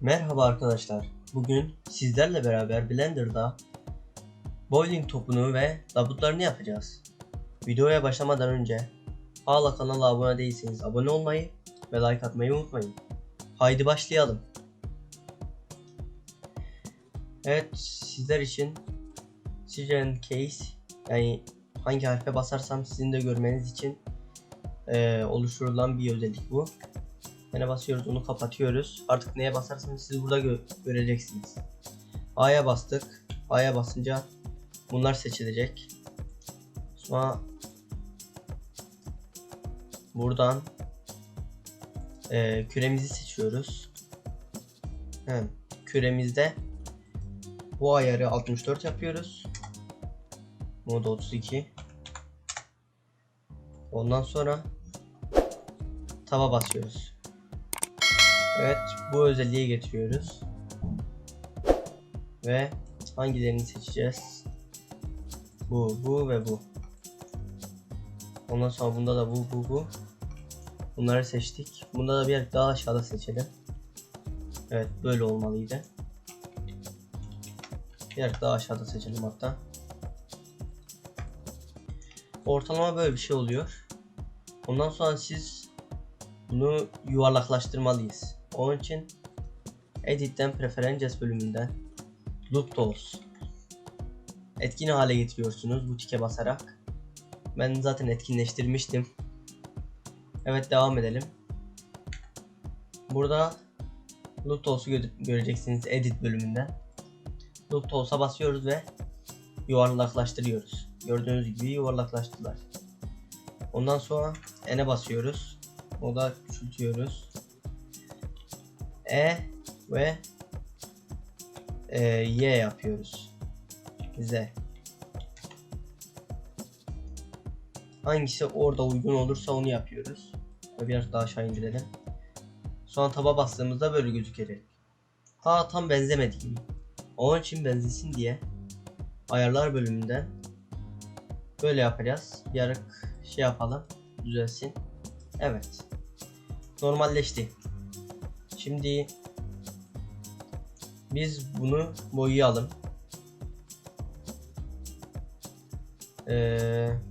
Merhaba arkadaşlar. Bugün sizlerle beraber Blender'da bowling topunu ve labutlarını yapacağız. Videoya başlamadan önce hala kanala abone değilseniz abone olmayı ve like atmayı unutmayın. Haydi başlayalım. Evet, sizler için Siren Case, yani hangi harfe basarsam sizin de görmeniz için oluşturulan bir özellik bu. Yine basıyoruz, onu kapatıyoruz. Artık neye basarsanız siz burada göreceksiniz. A'ya bastık. A'ya basınca bunlar seçilecek. Sonra buradan küremizi seçiyoruz. Küremizde bu ayarı 64 yapıyoruz. Moda 32. Ondan sonra taba basıyoruz. Evet, bu özelliği getiriyoruz. Ve hangilerini seçeceğiz? Bu ve bu. Ondan sonra bunda da bu. Bunları seçtik. Bunda da bir daha aşağıda seçelim. Evet, böyle olmalıydı. Bir daha aşağıda seçelim hatta. Ortalama böyle bir şey oluyor. Ondan sonra siz bunu yuvarlaklaştırmalıyız. Onun için Edit'ten Preferences bölümünden Loop Tools etkin hale getiriyorsunuz bu tike basarak. Ben zaten etkinleştirmiştim. Evet, devam edelim. Burada Loop Tools'u göreceksiniz Edit bölümünden. Loop Tools'a basıyoruz ve yuvarlaklaştırıyoruz. Gördüğünüz gibi yuvarlaklaştılar. Ondan sonra N'e basıyoruz. O da küçültüyoruz. E ve Y yapıyoruz. Z. Hangisi orada uygun olursa onu yapıyoruz. Ve biraz daha aşağı indirelim. Sonra taba bastığımızda böyle gözükecek. Tam benzemedi gibi. Onun için benzesin diye ayarlar bölümünden böyle yapacağız. Yarık şey yapalım, düzelsin. Evet, normalleşti. Şimdi biz bunu boyayalım.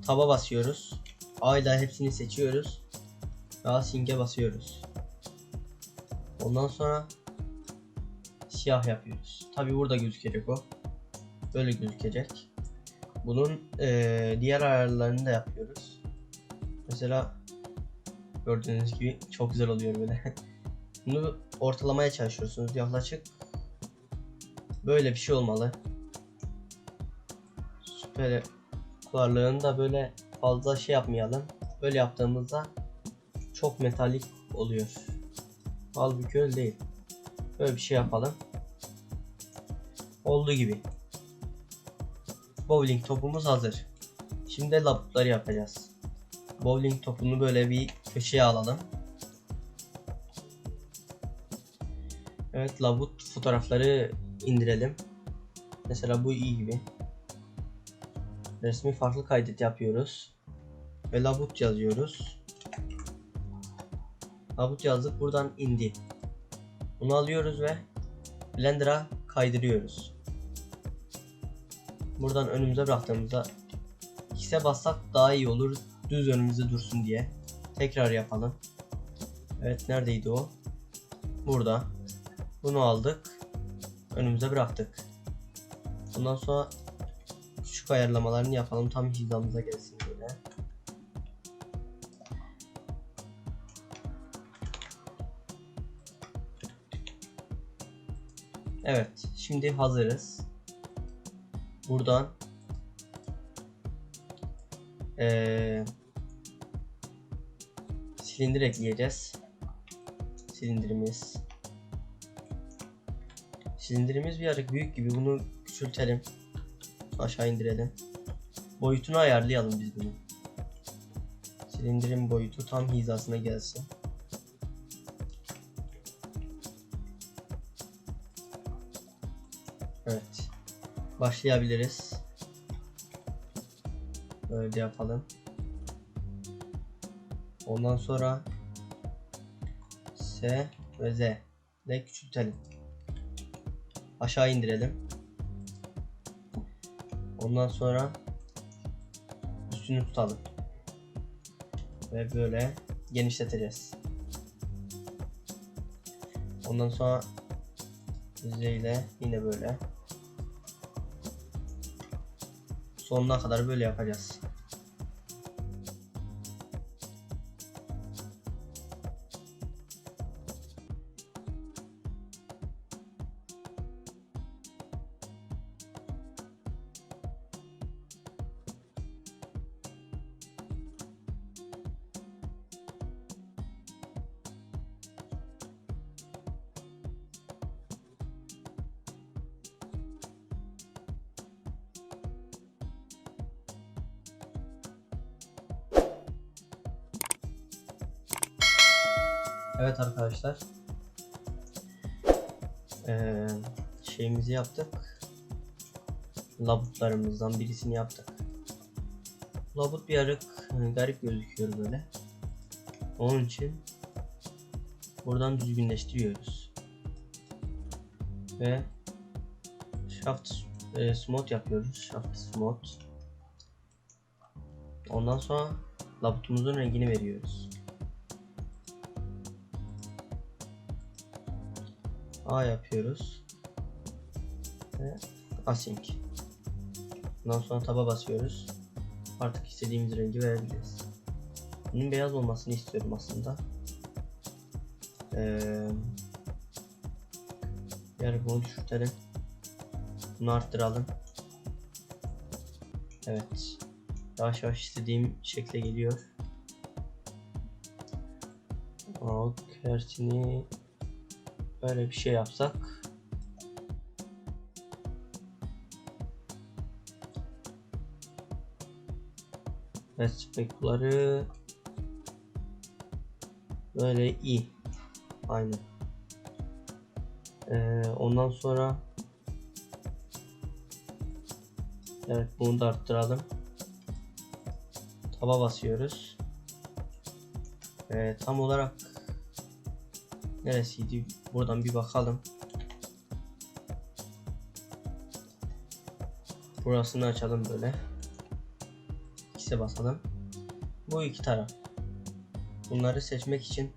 Taba basıyoruz. A ile hepsini seçiyoruz. Daha Sync'e basıyoruz. Ondan sonra siyah yapıyoruz. Tabi burada gözükecek o. Böyle gözükecek. Bunun diğer ayarlarını da yapıyoruz. Mesela gördüğünüz gibi çok güzel oluyor böyle. Bunu ortalamaya çalışıyorsunuz. Yaklaşık böyle bir şey olmalı. Süper kulvarlığını da böyle fazla şey yapmayalım. Böyle yaptığımızda çok metalik oluyor. Halbuki öyle değil. Böyle bir şey yapalım. Olduğu gibi. Bowling topumuz hazır. Şimdi labutları yapacağız. Bowling topunu böyle bir köşeye alalım. Evet, labut fotoğrafları indirelim. Mesela bu iyi gibi. Resmi farklı kaydet yapıyoruz. Ve labut yazıyoruz. Labut yazdık, buradan indi. Bunu alıyoruz ve Blender'a kaydırıyoruz. Buradan önümüze bıraktığımızda X'e bassak daha iyi olur, düz önümüzde dursun diye. Tekrar yapalım. Evet, neredeydi o? Burada. Bunu aldık, önümüze bıraktık. Bundan sonra küçük ayarlamalarını yapalım, tam hizamıza gelsin böyle. Evet, şimdi hazırız. Buradan silindir ekleyeceğiz. Silindirimiz birazcık büyük gibi, bunu küçültelim. Aşağı indirelim. Boyutunu ayarlayalım biz bunu. Silindirin boyutu tam hizasına gelsin. Evet. Başlayabiliriz. Böyle yapalım. Ondan sonra S ve Z ile küçültelim. aşağı indirelim. Ondan sonra üstünü tutalım. Ve böyle genişleteceğiz. Ondan sonra yüzeyle yine böyle sonuna kadar böyle yapacağız. Evet arkadaşlar, şeyimizi yaptık. Labutlarımızdan birisini yaptık. Labut bir arık garip gözüküyor böyle. Onun için buradan düzgünleştiriyoruz. Ve shaft smooth yapıyoruz. Shaft smooth. Ondan sonra labutumuzun rengini veriyoruz. A yapıyoruz. Ve async. Ondan sonra taba basıyoruz. Artık istediğimiz rengi verebiliriz. Bunun beyaz olmasını istiyorum aslında. Yani bunu düşürtelim. Bunu arttıralım. Evet. Yavaş yavaş istediğim şekle geliyor. Kersini böyle bir şey yapsak. Ve spekları böyle iyi. Aynen. Ondan sonra evet, bunu da arttıralım. Taba basıyoruz. Tam olarak neresiydi? Buradan bir bakalım. Burasını açalım böyle. X'e basalım. Bu iki taraf. Bunları seçmek için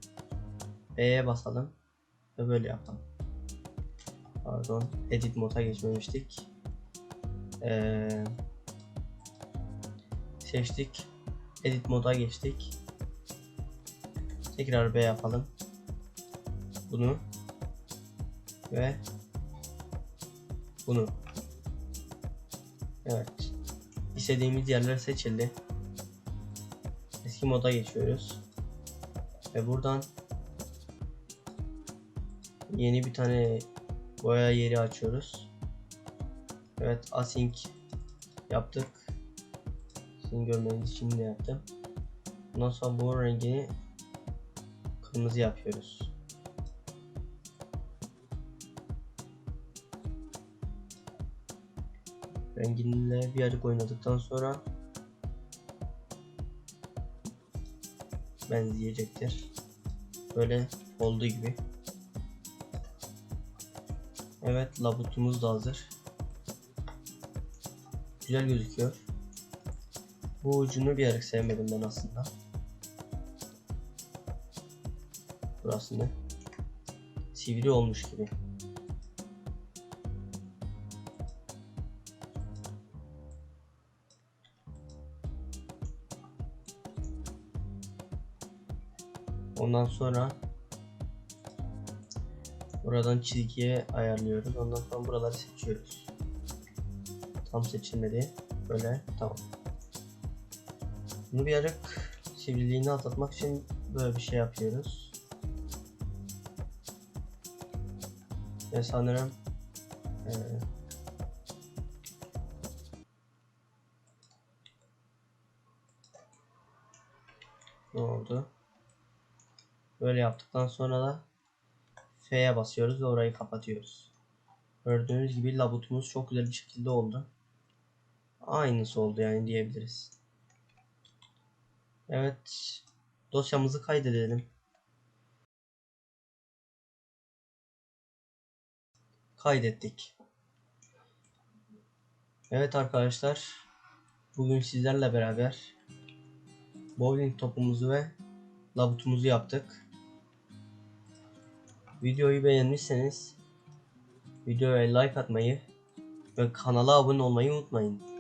B'ye basalım ve böyle yapalım. Pardon, edit moda geçmemiştik. Seçtik. Edit moda geçtik. Tekrar B yapalım. Bunu ve bunu. Evet. İstediğimiz yerler seçildi. Eski moda geçiyoruz. Ve buradan yeni bir tane boya yeri açıyoruz. Evet, async yaptık. Sizin görmeniz için de yaptım. Ondan sonra bu rengini kırmızı yapıyoruz. Renginle bir arık oynadıktan sonra benzeyecektir. Böyle olduğu gibi. Evet, labutumuz da hazır. Güzel gözüküyor. Bu ucunu bir arık sevmedim ben aslında. Burasını sivri olmuş gibi. Ondan sonra buradan çizgiye ayarlıyoruz. Ondan sonra buraları seçiyoruz. Tam seçilmedi. Böyle tamam. Bunu bir arık sivriliğini azaltmak için böyle bir şey yapıyoruz. Ve sanırım ne oldu? Böyle yaptıktan sonra da F'ye basıyoruz ve orayı kapatıyoruz. Gördüğünüz gibi labutumuz çok güzel bir şekilde oldu. Aynısı oldu yani diyebiliriz. Evet, dosyamızı kaydedelim. kaydettik. Evet arkadaşlar, bugün sizlerle beraber bowling topumuzu ve labutumuzu yaptık. Videoyu beğenmişseniz videoya like atmayı ve kanala abone olmayı unutmayın.